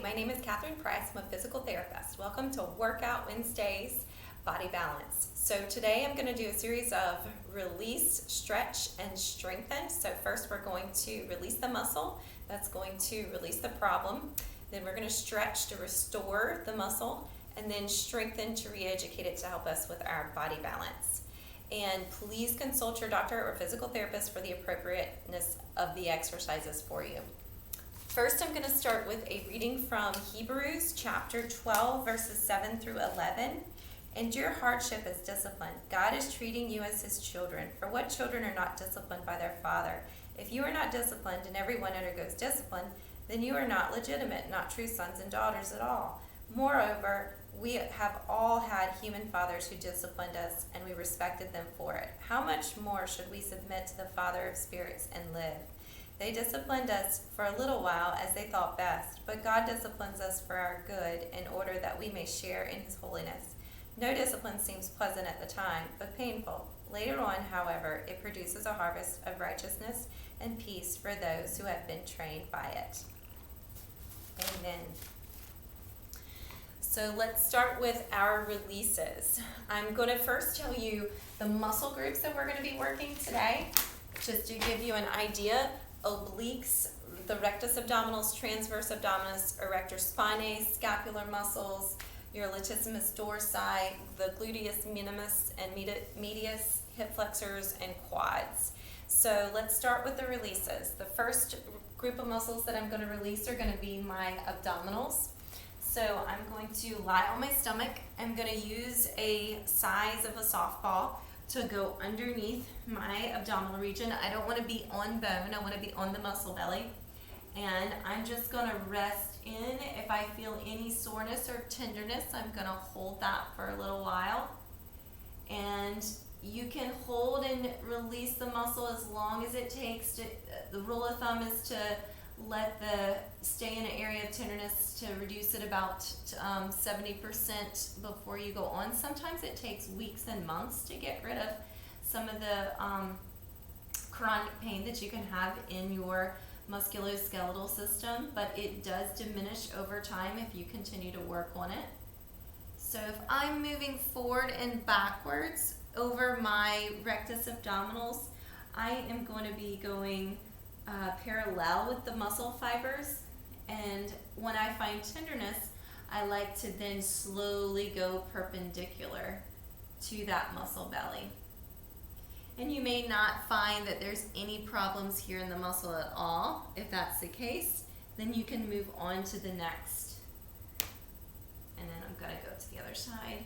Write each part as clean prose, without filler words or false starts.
my name is Catherine Price. I'm a physical therapist. Welcome to Workout Wednesdays Body Balance. So today I'm going to do a series of release, stretch, and strengthen. So first we're going to release the muscle. That's going to release the problem. Then we're going to stretch to restore the muscle, and then strengthen to re-educate it to help us with our body balance. And please consult your doctor or physical therapist for the appropriateness of the exercises for you. First, I'm going to start with a reading from Hebrews chapter 12, verses 7 through 11. Endure hardship as discipline. God is treating you as his children. For what children are not disciplined by their father? If you are not disciplined and everyone undergoes discipline, then you are not legitimate, not true sons and daughters at all. Moreover, we have all had human fathers who disciplined us, and we respected them for it. How much more should we submit to the Father of spirits and live? They disciplined us for a little while as they thought best, but God disciplines us for our good in order that we may share in his holiness. No discipline seems pleasant at the time, but painful. Later on, however, it produces a harvest of righteousness and peace for those who have been trained by it. Amen. So let's start with our releases. I'm going to first tell you the muscle groups that we're going to be working today, just to give you an idea. Obliques, the rectus abdominis, transverse abdominis, erector spinae, scapular muscles, your latissimus dorsi, the gluteus minimus and medius, hip flexors, and quads. So let's start with the releases. The first group of muscles that I'm going to release are going to be my abdominals. So I'm going to lie on my stomach. I'm going to use a size of a softball to go underneath my abdominal region. I don't want to be on bone. I want to be on the muscle belly. And I'm just going to rest in. If I feel any soreness or tenderness, I'm going to hold that for a little while. And you can hold and release the muscle as long as it takes. The rule of thumb is to let stay in an area of tenderness to reduce it about 70% before you go on. Sometimes it takes weeks and months to get rid of some of the chronic pain that you can have in your musculoskeletal system, but it does diminish over time if you continue to work on it. So if I'm moving forward and backwards over my rectus abdominals, I am going to be going parallel with the muscle fibers, and when I find tenderness, I like to then slowly go perpendicular to that muscle belly. And you may not find that there's any problems here in the muscle at all. If that's the case, then you can move on to the next. And then I'm going to go to the other side.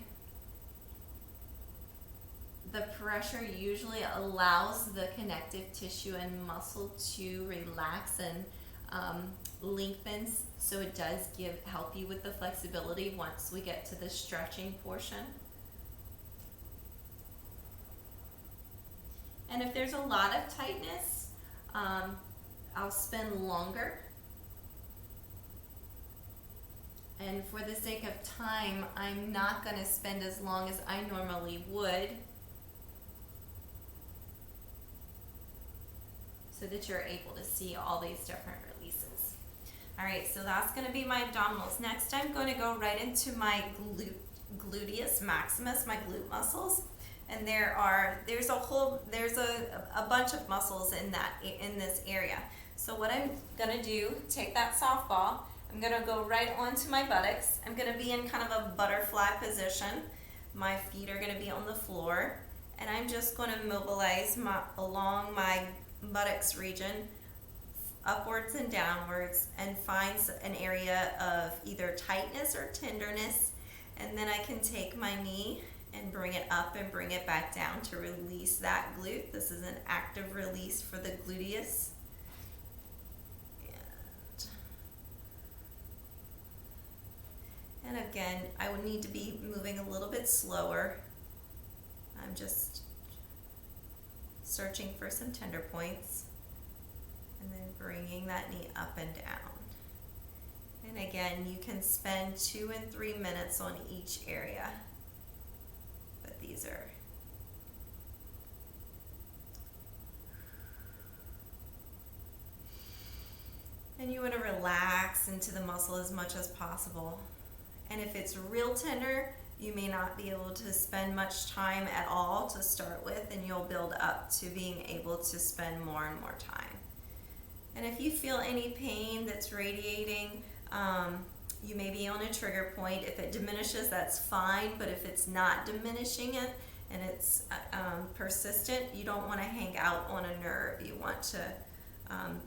The pressure usually allows the connective tissue and muscle to relax and lengthens, so it does help you with the flexibility once we get to the stretching portion. And if there's a lot of tightness, I'll spend longer. And for the sake of time, I'm not going to spend as long as I normally would, so that you're able to see all these different releases. All right, so that's going to be my abdominals. Next, I'm going to go right into my gluteus maximus, my glute muscles. And there's a bunch of muscles in this area. So what I'm going to do, take that softball, I'm going to go right onto my buttocks. I'm going to be in kind of a butterfly position. My feet are going to be on the floor, and I'm just going to mobilize along my buttocks region upwards and downwards, and find an area of either tightness or tenderness, and then I can take my knee and bring it up and bring it back down to release that glute. This is an active release for the gluteus. And again, I would need to be moving a little bit slower. I'm just searching for some tender points, and then bringing that knee up and down. And again, you can spend 2 and 3 minutes on each area, but these are And you want to relax relax into the muscle as much as possible. And if it's real tender, you may not be able to spend much time at all to start with, and you'll build up to being able to spend more and more time. And if you feel any pain that's radiating, you may be on a trigger point. If it diminishes, that's fine, but if it's not diminishing it and it's persistent, you don't want to hang out on a nerve. You want to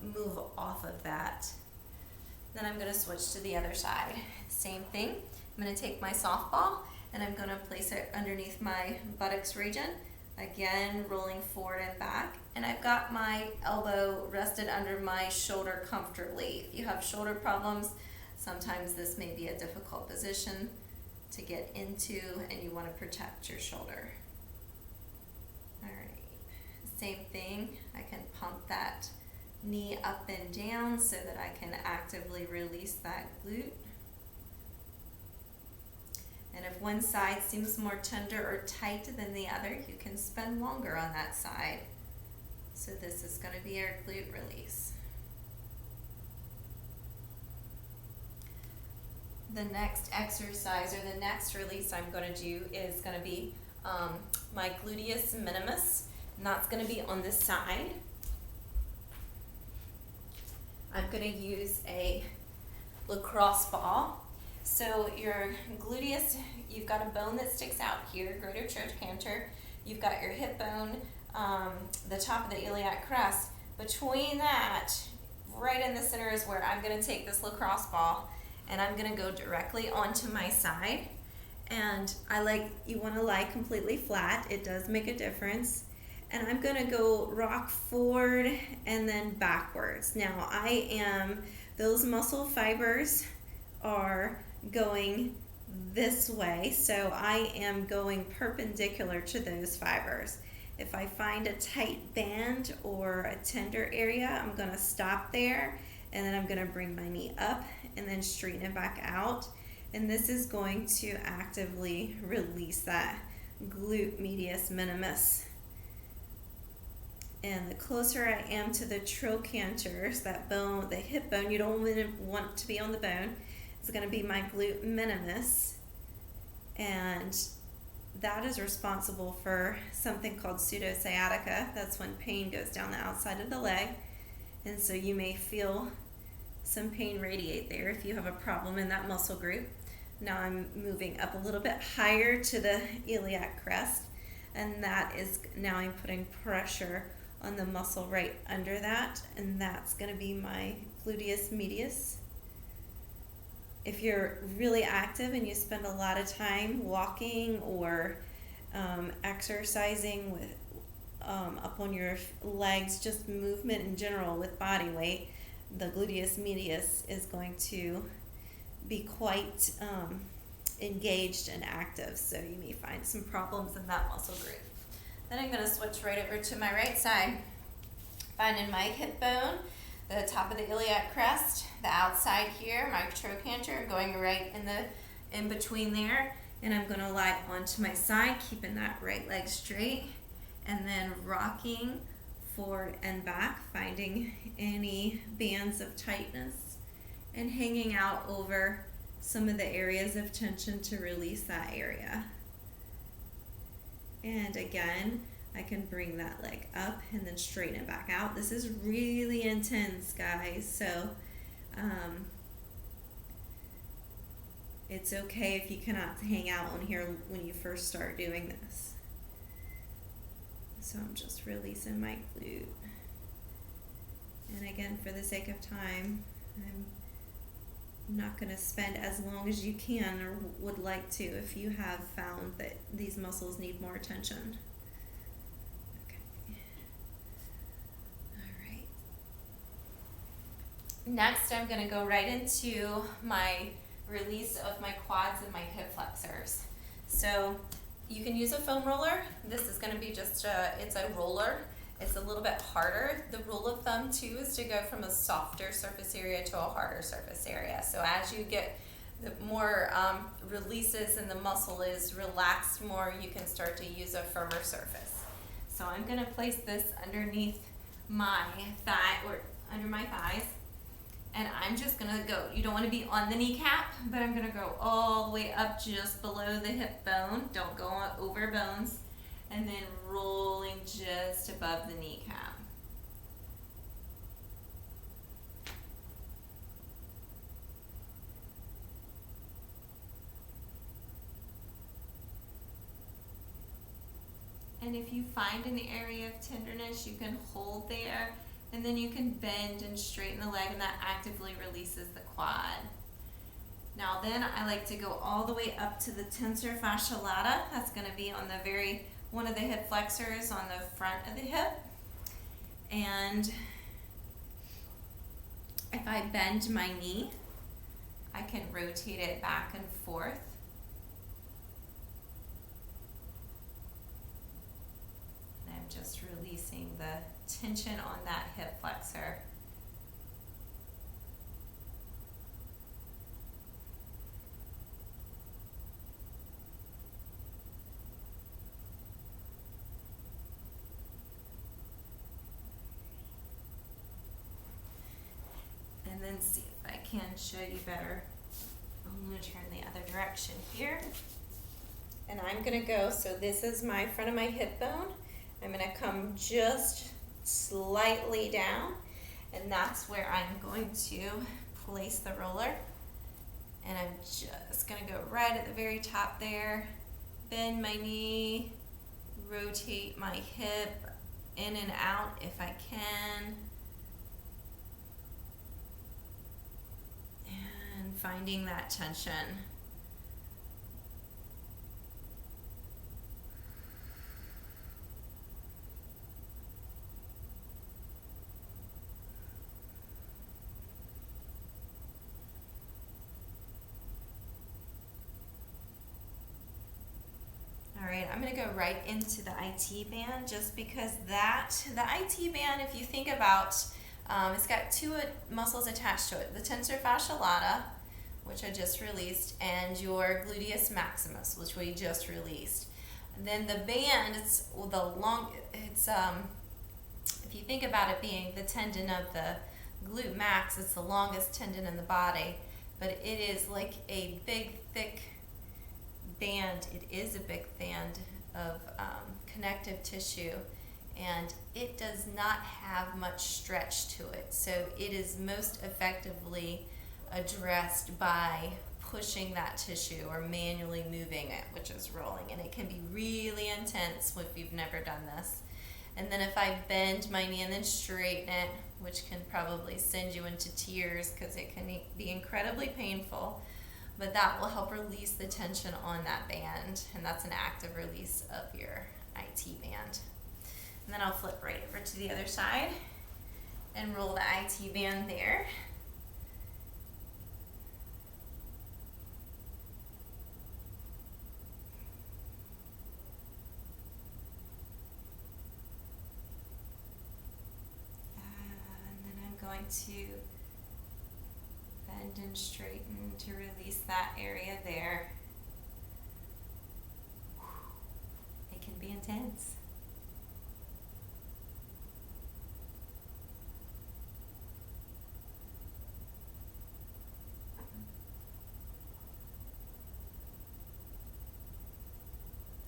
move off of that. Then I'm going to switch to the other side. Same thing. I'm going to take my softball and I'm going to place it underneath my buttocks region. Again, rolling forward and back. And I've got my elbow rested under my shoulder comfortably. If you have shoulder problems, sometimes this may be a difficult position to get into, and you want to protect your shoulder. All right, same thing. I can pump that knee up and down so that I can actively release that glute. And if one side seems more tender or tight than the other, you can spend longer on that side. So this is going to be our glute release. The next exercise, or the next release I'm going to do, is going to be my Gluteus Minimus, and that's going to be on this side. I'm going to use a lacrosse ball. So your gluteus, you've got a bone that sticks out here, greater trochanter. You've got your hip bone, the top of the iliac crest. Between that, right in the center is where I'm going to take this lacrosse ball, and I'm going to go directly onto my side. And you want to lie completely flat. It does make a difference. And I'm going to go rock forward and then backwards. Now those muscle fibers are going this way, so I am going perpendicular to those fibers. If I find a tight band or a tender area, I'm going to stop there, and then I'm going to bring my knee up and then straighten it back out. And this is going to actively release that glute medius minimus. And the closer I am to the trochanters, that bone, the hip bone, you don't want to be on the bone, it's going to be my glute minimus. And that is responsible for something called pseudosciatica. That's when pain goes down the outside of the leg. And so you may feel some pain radiate there if you have a problem in that muscle group. Now I'm moving up a little bit higher to the iliac crest, and that is, now I'm putting pressure on the muscle right under that, and that's going to be my gluteus medius. If you're really active and you spend a lot of time walking or exercising with up on your legs, just movement in general with body weight, the gluteus medius is going to be quite engaged and active, so you may find some problems in that muscle group. Then I'm going to switch right over to my right side, finding my hip bone, the top of the iliac crest, the outside here, my trochanter, going right in between there, and I'm going to lie onto my side, keeping that right leg straight, and then rocking forward and back, finding any bands of tightness, and hanging out over some of the areas of tension to release that area. And again, I can bring that leg up and then straighten it back out. This is really intense, guys, so it's okay if you cannot hang out on here when you first start doing this. So I'm just releasing my glute. And again, for the sake of time, I'm not going to spend as long as you can or would like to if you have found that these muscles need more attention. Okay. All right. Next, I'm going to go right into my release of my quads and my hip flexors. So you can use a foam roller. This is going to be just it's a roller. It's a little bit harder. The rule of thumb too is to go from a softer surface area to a harder surface area. So as you get the more releases and the muscle is relaxed more, you can start to use a firmer surface. So I'm going to place this underneath my thigh, or under my thighs, And I'm just gonna go, you don't wanna be on the kneecap, but I'm gonna go all the way up just below the hip bone. Don't go on over bones. And then rolling just above the kneecap. And if you find an area of tenderness, you can hold there, and then you can bend and straighten the leg, and that actively releases the quad. Now then, I like to go all the way up to the tensor fasciae lata. That's going to be on the one of the hip flexors on the front of the hip. And if I bend my knee, I can rotate it back and forth. And I'm just releasing the tension on that hip flexor. And then see if I can show you better. I'm going to turn the other direction here. And I'm going to go, so this is my front of my hip bone. I'm going to come just slightly down, and that's where I'm going to place the roller. And I'm just going to go right at the very top there, bend my knee, rotate my hip in and out if I can. And finding that tension. All right, I'm going to go right into the IT band just because the IT band, if you think about, it's got two muscles attached to it, the tensor fasciae lata, which I just released, and your gluteus maximus, which we just released. And then the band, if you think about it being the tendon of the glute max, it's the longest tendon in the body, but it is like a big, thick band. It is a big band of connective tissue, and it does not have much stretch to it. So it is most effectively addressed by pushing that tissue or manually moving it, which is rolling. And it can be really intense if you've never done this. And then if I bend my knee and then straighten it, which can probably send you into tears because it can be incredibly painful, but that will help release the tension on that band, and that's an active release of your IT band. And then I'll flip right over to the other side and roll the IT band there. And then I'm going to bend and straighten to release that area there. It can be intense.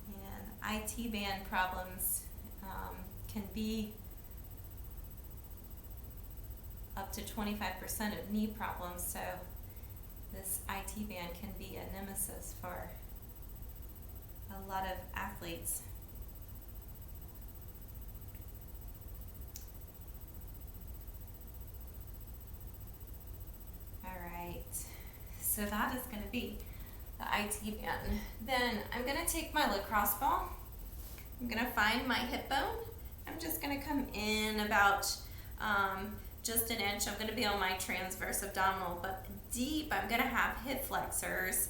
And IT band problems can be up to 25% of knee problems, so this IT band can be a nemesis for a lot of athletes. All right, so that is going to be the IT band. Then I'm going to take my lacrosse ball. I'm going to find my hip bone. I'm just going to come in about just an inch. I'm going to be on my transverse abdominal, but deep I'm going to have hip flexors.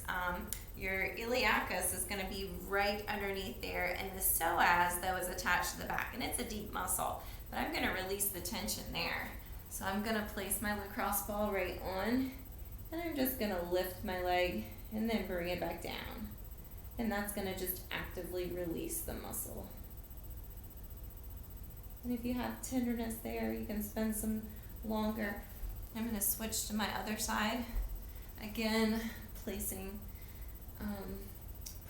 Your iliacus is going to be right underneath there, and the psoas, though, is attached to the back, and it's a deep muscle, but I'm going to release the tension there. So I'm going to place my lacrosse ball right on, and I'm just going to lift my leg and then bring it back down, and that's going to just actively release the muscle. And if you have tenderness there, you can spend some longer I'm going to switch to my other side. Again, placing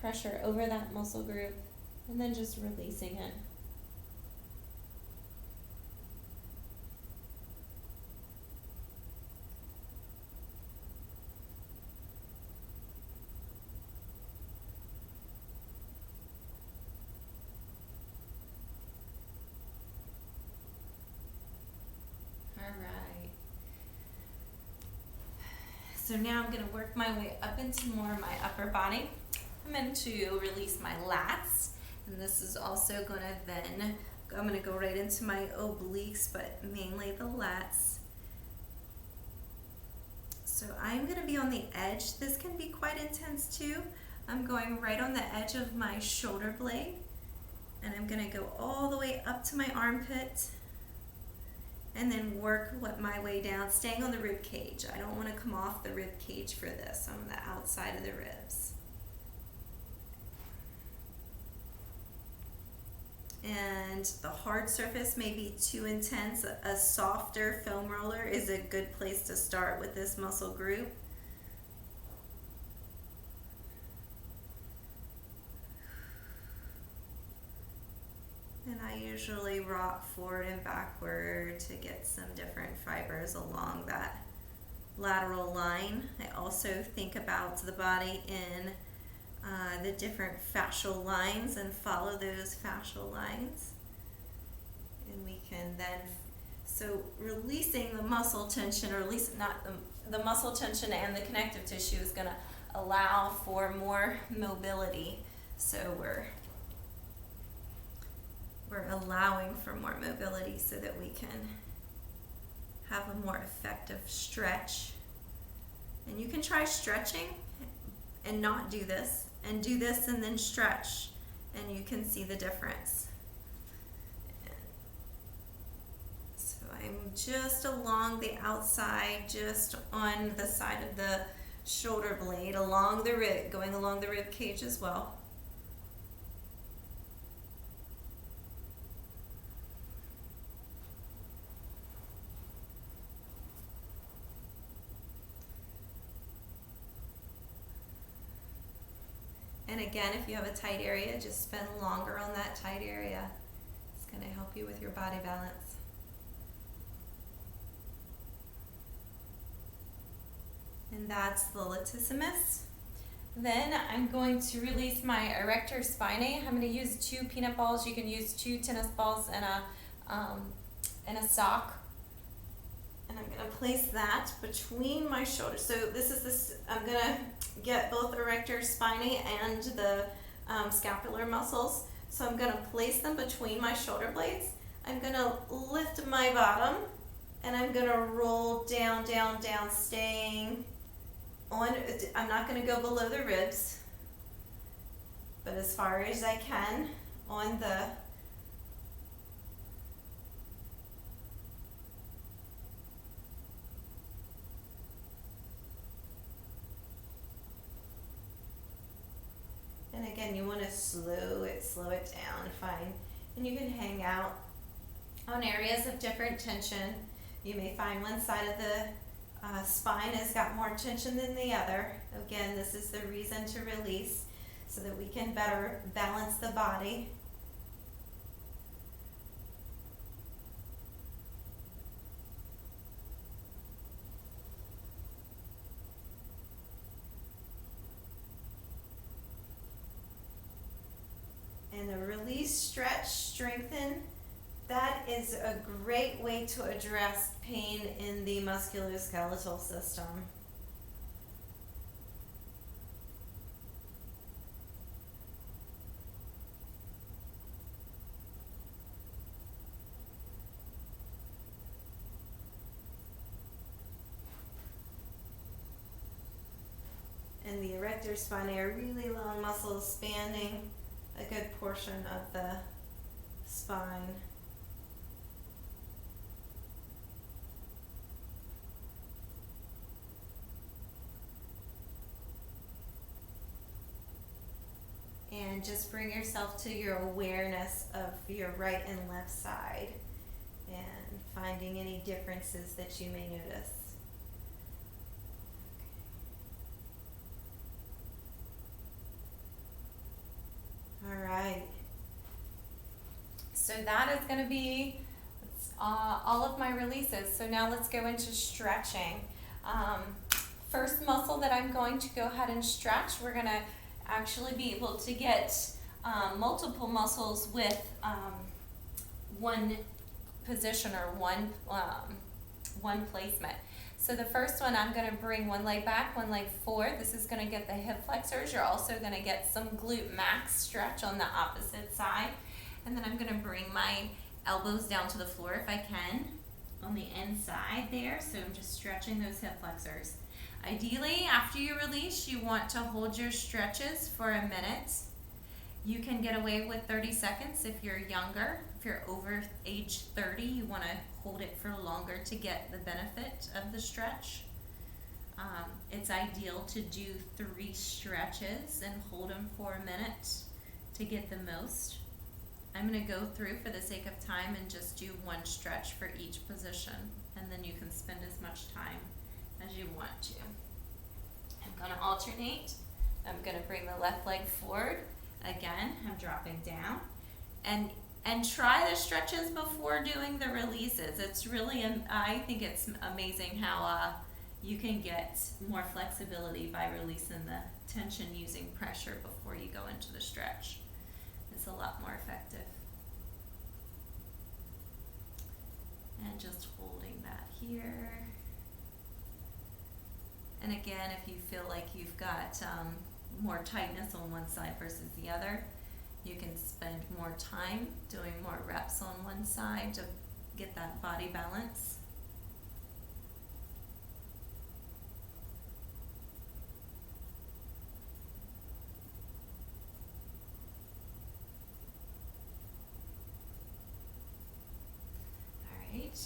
pressure over that muscle group and then just releasing it. So now I'm going to work my way up into more of my upper body. I'm going to release my lats, and this is also going to then, I'm going to go right into my obliques, but mainly the lats. So I'm going to be on the edge. This can be quite intense too. I'm going right on the edge of my shoulder blade, and I'm going to go all the way up to my armpit, and then work my way down, staying on the rib cage. I don't want to come off the rib cage for this. I'm on the outside of the ribs. And the hard surface may be too intense. A softer foam roller is a good place to start with this muscle group. And I usually rock forward and backward to get some different fibers along that lateral line. I also think about the body in the different fascial lines and follow those fascial lines. And we can then, so releasing the muscle tension, or at least not the muscle tension and the connective tissue is going to allow for more mobility. So we're allowing for more mobility so that we can have a more effective stretch. And you can try stretching and not do this, and do this and then stretch, and you can see the difference. So I'm just along the outside, just on the side of the shoulder blade, along the rib, going along the rib cage as well. And again, if you have a tight area, just spend longer on that tight area. It's going to help you with your body balance. And that's the latissimus. Then I'm going to release my erector spinae. I'm going to use 2 peanut balls. You can use 2 tennis balls and a sock. And I'm going to place that between my shoulders. So I'm going to get both erector spinae and the scapular muscles. So I'm going to place them between my shoulder blades. I'm going to lift my bottom, and I'm going to roll down, down, down, staying on. I'm not going to go below the ribs, but as far as I can on the And again, you want to slow it down, fine. And you can hang out on areas of different tension. You may find one side of the spine has got more tension than the other. Again, this is the reason to release, so that we can better balance the body. And the release, stretch, strengthen, that is a great way to address pain in the musculoskeletal system. And the erector spinae are really long muscles spanning a good portion of the spine. And just bring yourself to your awareness of your right and left side and finding any differences that you may notice. So that is going to be all of my releases. So now let's go into stretching. First muscle that I'm going to go ahead and stretch, we're going to actually be able to get multiple muscles with one position or one placement. So the first one, I'm going to bring one leg back, one leg forward. This is going to get the hip flexors. You're also going to get some glute max stretch on the opposite side. And then I'm going to bring my elbows down to the floor if I can on the inside there. So I'm just stretching those hip flexors. Ideally, after you release, you want to hold your stretches for a minute. You can get away with 30 seconds if you're younger. If you're over age 30, you want to hold it for longer to get the benefit of the stretch. It's ideal to do 3 stretches and hold them for a minute to get the most. I'm going to go through for the sake of time and just do 1 stretch for each position, and then you can spend as much time as you want to. I'm going to alternate. I'm going to bring the left leg forward. Again, I'm dropping down. And try the stretches before doing the releases. It's really, I think it's amazing how you can get more flexibility by releasing the tension using pressure before you go into the stretch. It's a lot more effective. And just holding that here. And again, if you feel like you've got more tightness on one side versus the other, you can spend more time doing more reps on one side to get that body balance. All right,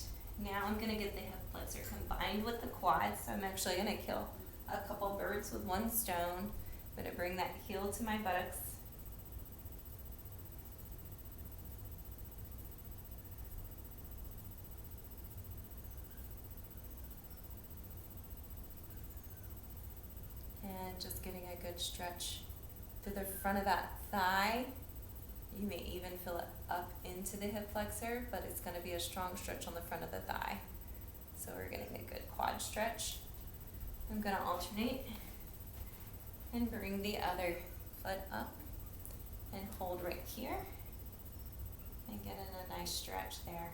now I'm going to get the hip flexor combined with the quads. So I'm actually going to kill a couple birds with one stone. I'm going to bring that heel to my buttocks. And just getting a good stretch through the front of that thigh. You may even feel it up into the hip flexor, but it's going to be a strong stretch on the front of the thigh. So we're getting a good quad stretch. I'm going to alternate and bring the other foot up and hold right here and get in a nice stretch there.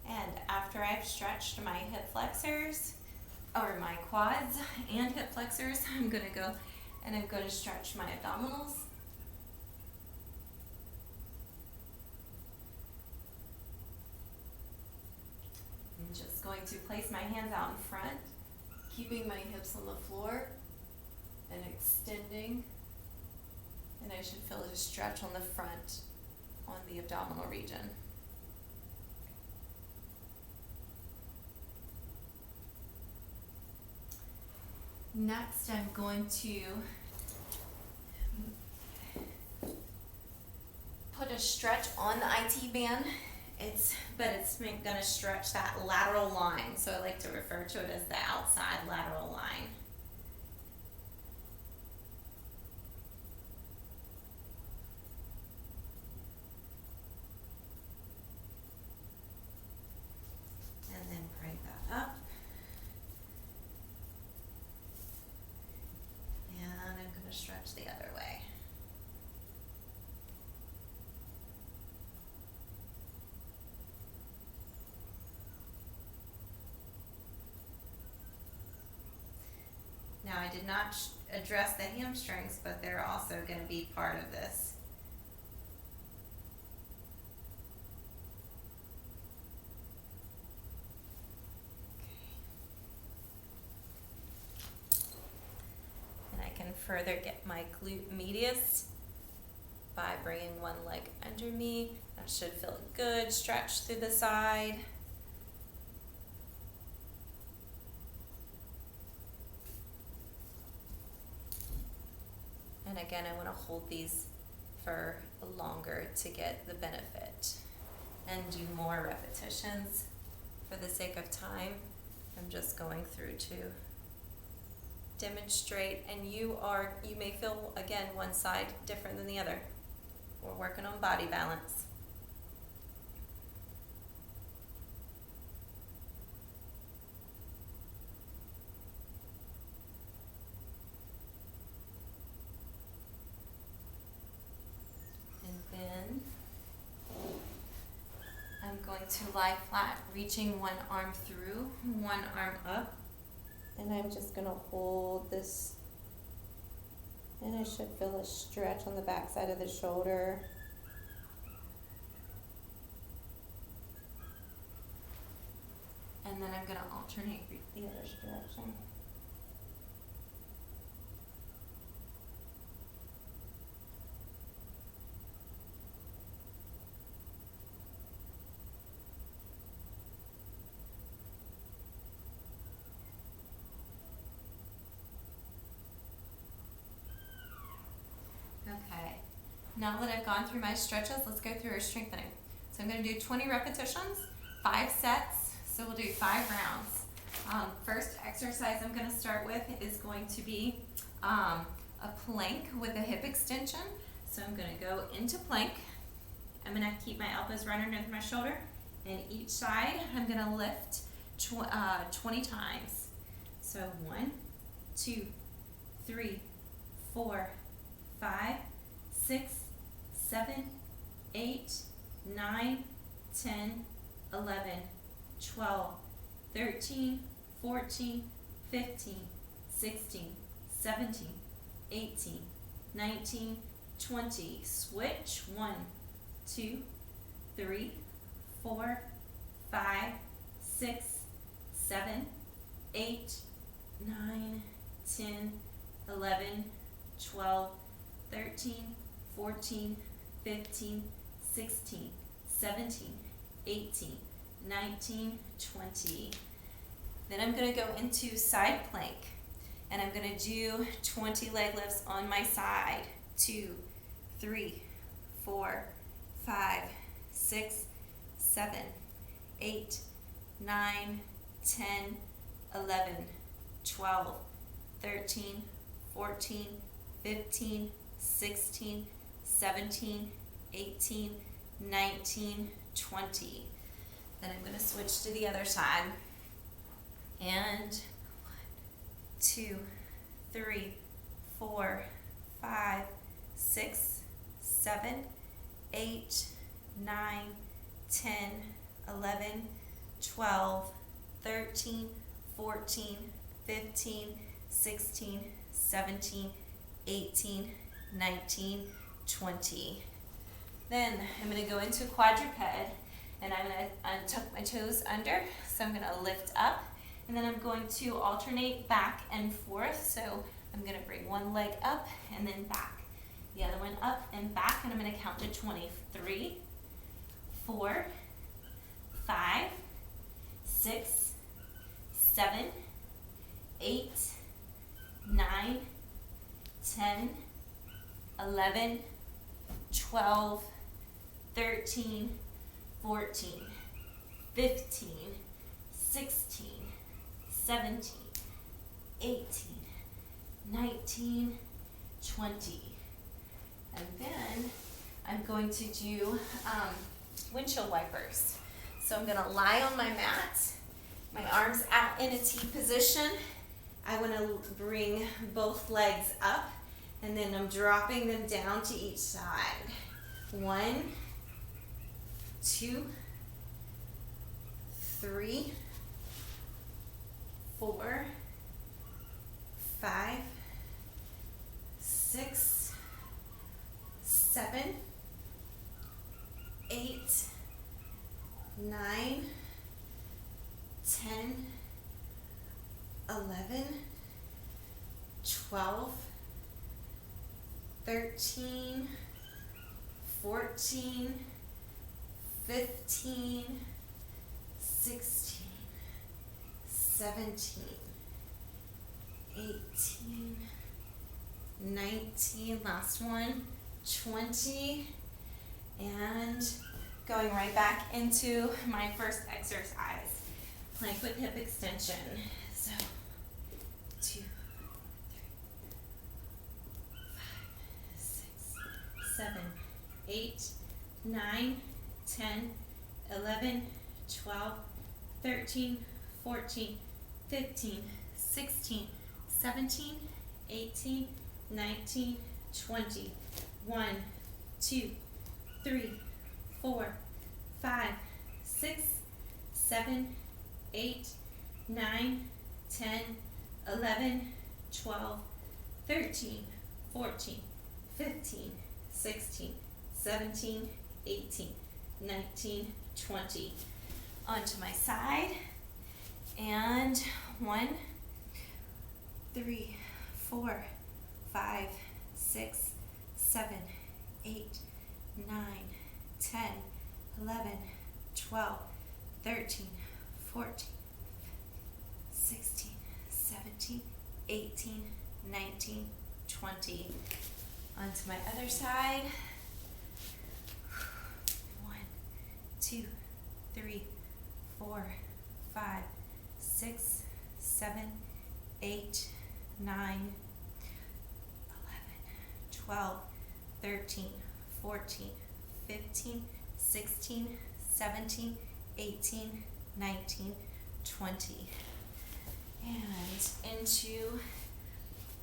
And after I've stretched my hip flexors, or my quads and hip flexors, I'm going to go and I'm going to stretch my abdominals. I'm just going to place my hands out in front, keeping my hips on the floor and extending. And I should feel a stretch on the front on the abdominal region. Next, I'm going to put a stretch on the IT band. It's going to stretch that lateral line. So I like to refer to it as the outside lateral line. And then bring that up. Stretch the other way. Now I did not address the hamstrings, but they're also going to be part of this. Further get my glute medius by bringing one leg under me. That should feel a good stretch through the side. And again, I want to hold these for longer to get the benefit. and do more repetitions. For the sake of time, I'm just going through to demonstrate, and you may feel, again, one side different than the other. We're working on body balance. And then I'm going to lie flat, reaching one arm through, one arm up. And I'm just going to hold this, and I should feel a stretch on the back side of the shoulder. And then I'm going to alternate the other direction. Okay, now that I've gone through my stretches, let's go through our strengthening. So I'm going to do 20 repetitions, 5 sets, so we'll do 5 rounds. First exercise I'm going to start with is going to be a plank with a hip extension. So I'm going to go into plank. I'm going to keep my elbows right underneath my shoulder, and each side I'm going to lift 20 times. So 1, 2, 3, 4, 5, 6, 7, 8, 9, 10, 11, 12, 13, 14, 15, 16, 17, 18, 19, 20. Switch. 1, 2, 3, 4, 5, 6, 7, 8, 9, 10, 11, 12, 13, 14, 15, 16, 17, 18, 19, 20. Then I'm going to go into side plank, and I'm going to do 20 leg lifts on my side. 2, 3, 4, 5, 6, 7, 8, 9, 10, 11, 12, 13, 14, 15, 16, 17, 18, 19, 20. Then I'm going to switch to the other side. And 1, 2, 3, 4, 5, 6, 7, 8, 9, 10, 11, 12, 13, 14, 15, 16, 17, 18, 19, 20. Then I'm going to go into quadruped, and I'm going to tuck my toes under, so I'm going to lift up, and then I'm going to alternate back and forth. So I'm going to bring one leg up and then back, the other one up and back, and I'm going to count to 20. 3, 4, 5, 6, 7, 8, 9, 10, 11, 12, 13, 14, 15, 16, 17, 18, 19, 20. And then I'm going to do windshield wipers. So I'm going to lie on my mat, my arms out in a T position. I want to bring both legs up, and then I'm dropping them down to each side. 1, 2, 3, 4, 5, 6, 7, 8, 9, 10, 11, 12, 13, 14, 15, 16, 17, 18, 19, last one, 20, and going right back into my first exercise, plank with hip extension. So 2, 3, 5, 6, 7, 8, 9, 10, 11, 12, 13, 14, 15, 16, 17, 18, 19, 20. 1, 2, 3, 4, 5, 6, 7, 8, 9, 10, 11, 12, 13, 14, 15, 16, 17, 18, 19, 20. Onto my side. And 1, 3, 4, 5, 6, 7, 8, 9, 10, 11, 12, 13, 14, 16, 17, 18, 19, 20. Onto my other side. 1, 2, 3, 4, 5, 6, 7, 8, 9, 11, 12, 13, 14, 15, 16, 17, 18, 19, 20. And into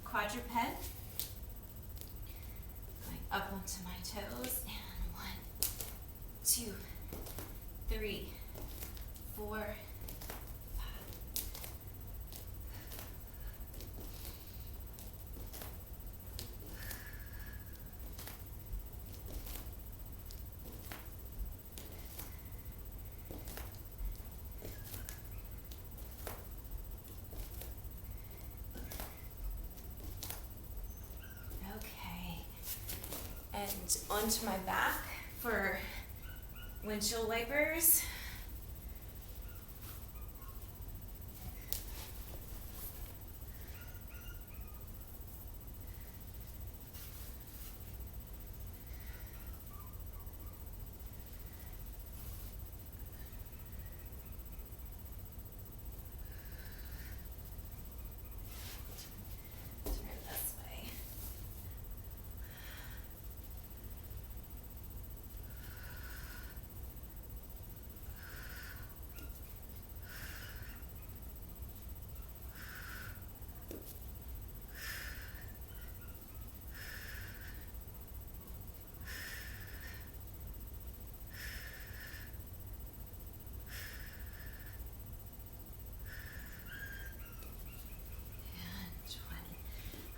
quadruped. Going up onto my toes. And 1, 2, 3, 4, 5. And onto my back for windshield wipers.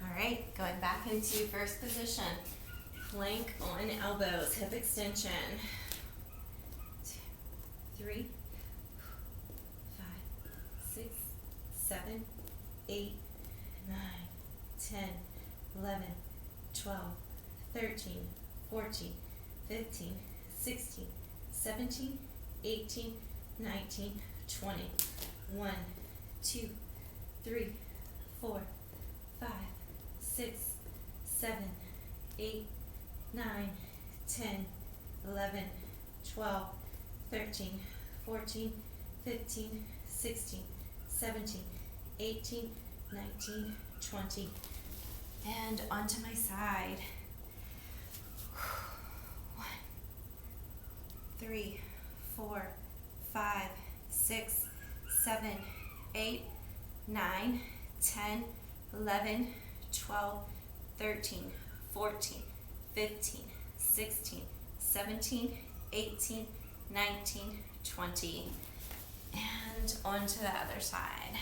Alright, going back into first position. Plank on elbows, hip extension. 2, 3, 5, 6, 7, 8, 9, 10, 11, 12, 13, 14, 15, 16, 17, 18, 19, 20. 1, 2, 3, 4, 5, 6, 7, 8, 9, 10, 11, 12, 13, 14, 15, 16, 17, 18, 19, 20. And onto my side. 1, 3, 4, 5, 6, 7, 8, 9, 10, 11, 12, 13, 14, 15, 16, 17, 18, 19, 20. And onto the other side.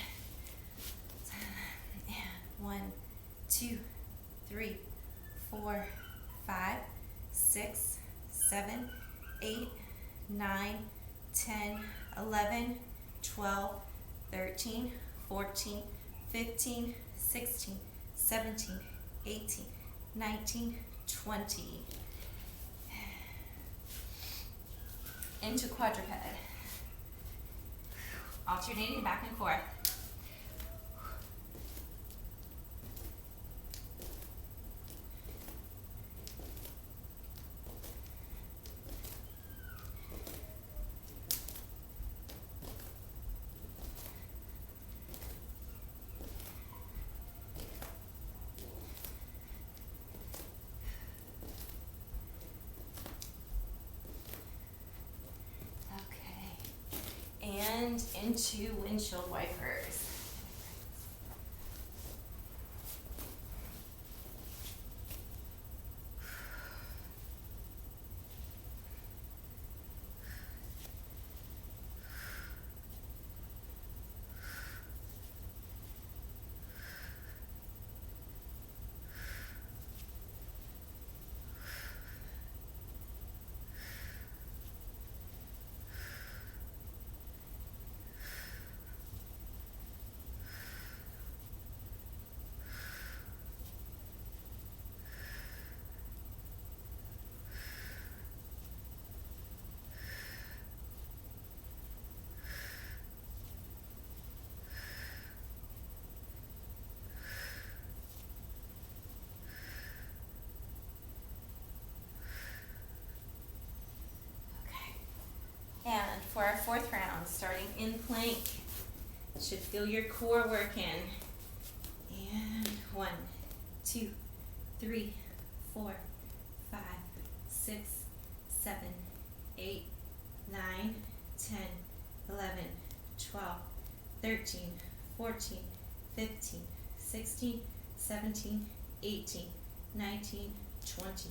And 1, 2, 3, 4, 5, 6, 7, 8, 9, 10, 11, 12, 13, 14, 15, 16, 17, 18, 19, 20. Into quadruped. Alternating back and forth. and into windshield wipers. And for our fourth round, starting in plank, should feel your core working. And 1, 2, 3, 4, 5, 6, 7, 8, 9, 10, 11, 12, 13, 14, 15, 16, 17, 18, 19, 20.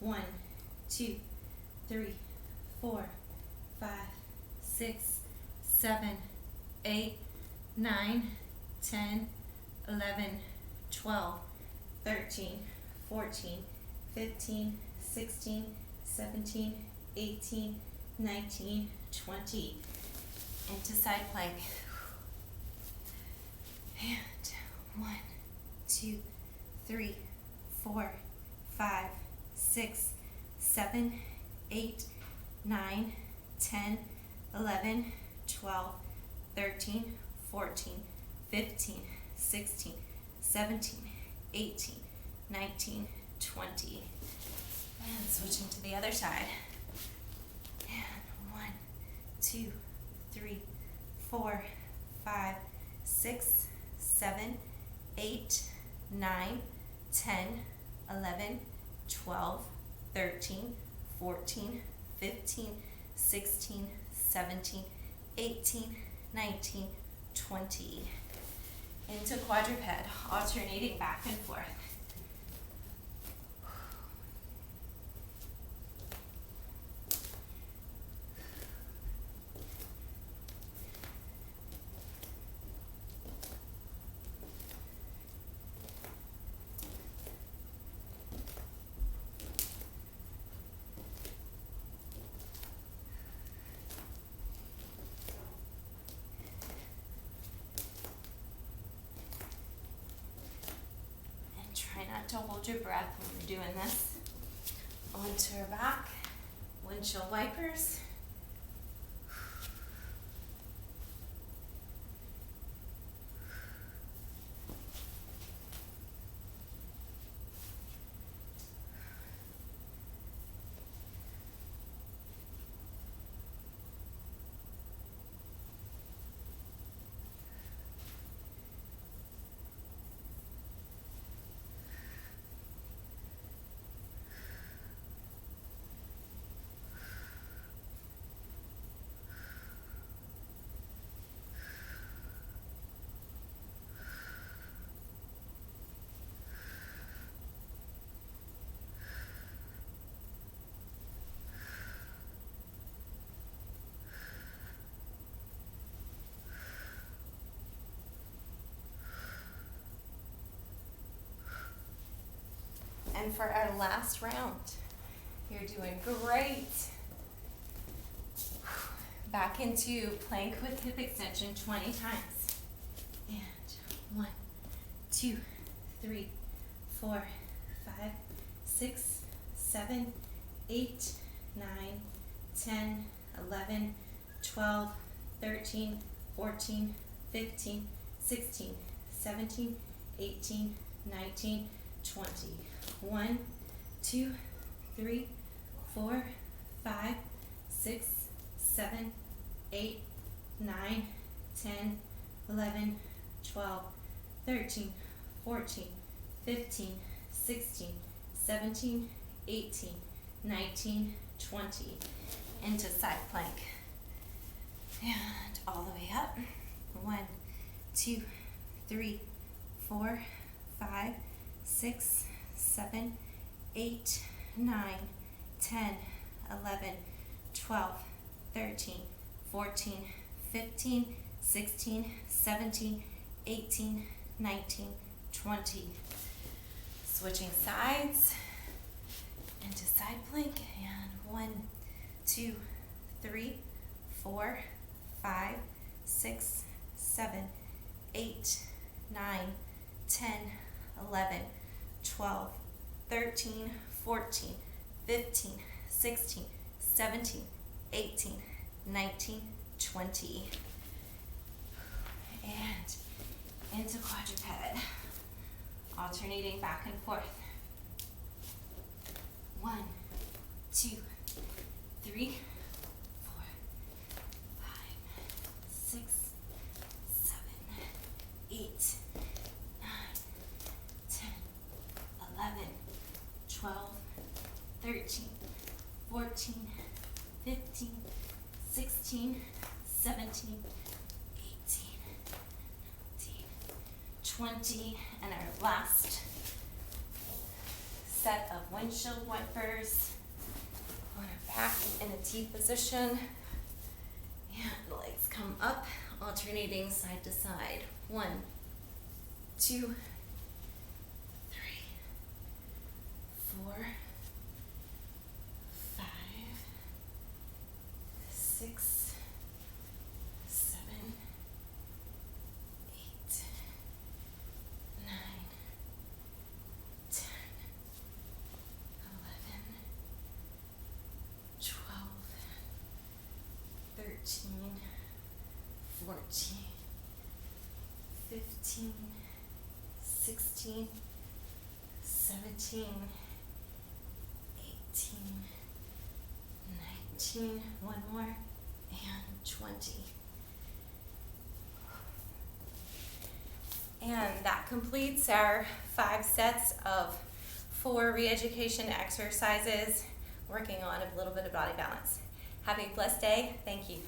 1, 2, 3, 4, 5, 6, 7, 8, 9, 10, 11, 12, 13, 14, 15, 16, 17, 18, 19, 20. Into side plank. And 1, 2, 3, 4, 5, 6, 7, 8, 9, 10, 11, 12, 13, 14, 15, 16, 17, 18, 19, 20. And switching to the other side. And 1, 2, 3, 4, 5, 6, 7, 8, 9, 10, 11, 12, 13, 14, 15, 16, 17, 18, 19, 20. Into quadruped, alternating back and forth. Try not to hold your breath when you're doing this. Onto our back, windshield wipers. And for our last round, you're doing great. Back into plank with hip extension 20 times. And 1, 2, 3, 4, 5, 6, 7, 8, 9, 10, 11, 12, 13, 14, 15, 16, 17, 18, 19, 20. 1, 2, 3, 4, 5, 6, 7, 8, 9, 10, 11, 12, 13, 14, 15, 16, 17, 18, 19, 20. Into side plank. And all the way up. 1, 2, 3, 4, 5, 6, 7, 8, 9, 10, 11, 12, 13, 14, 15, 16, 17, 18, 19, 20. Switching sides into side plank. And 1, 2, 3, 4, 5, 6, 7, 8, 9, 10, 11, 12, 13, 14, 15, 16, 17, 18, 19, 20. And into quadruped, alternating back and forth. 1, 2, 3, 4, 5, 6, 7, 8, 9, 10, 11, 12, 13, 14, 15, 16, 17, 18, 19, 20, and our last set of windshield wipers. On our back in a T position, and legs come up, alternating side to side. 1, 2, 3, 4, 5, 6, 7, 8, 9, 10, 11, 12, 13, 14, 15, 16, 17, 18, 19, one more, and 20. And that completes our 5 sets of 4 re-education exercises, working on a little bit of body balance. Have a blessed day. Thank you.